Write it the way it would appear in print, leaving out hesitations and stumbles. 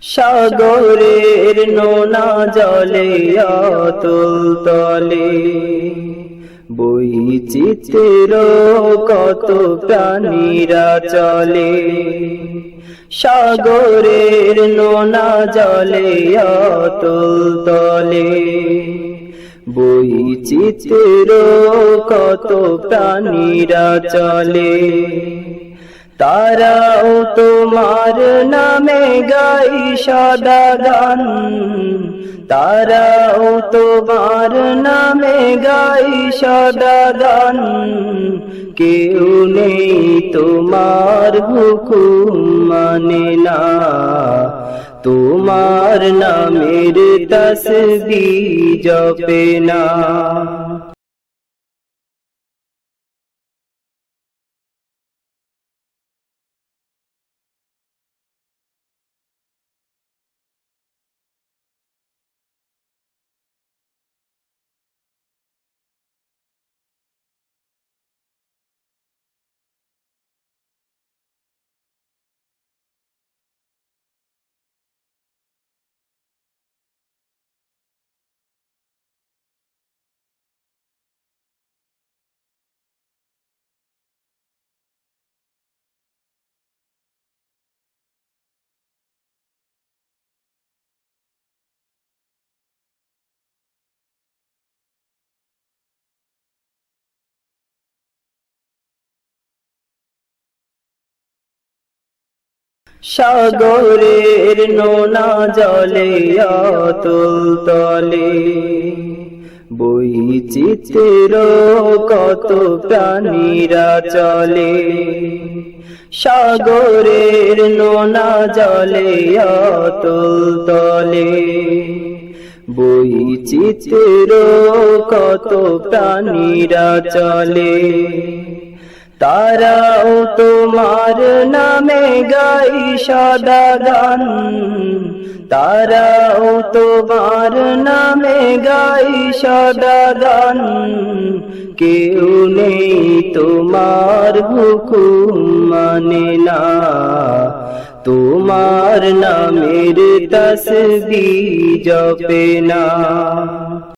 সাগরের নোনা জলে অতল তলে বৈচিত্র্য কত প্রাণীরা চলে। সাগরের নোনা জলে অতল তলে বৈচিত্র্য কত প্রাণীরা চলে। তারাও তোমার নামে গাই সদা গান, তারাও তোমার নামে গাই সদা গান। কেউ নেই তোমার হুকুম মানে না, তোমার নামের তাসবিহ জপে না। সাগরের নোনা জলে অতল তলে বৈচিত্র্য কত প্রাণীরা চলে। সাগরের নোনা জলে অতল তলে বৈচিত্র্য কত প্রাণীরা চলে। তারাও তোমার নামে গাই সদা গান, তারাও তোমার নামে গাই সদা গান। কেউ নেই তোমার হুকুম মানে না, তোমার নামের তাসবিহ জপে না।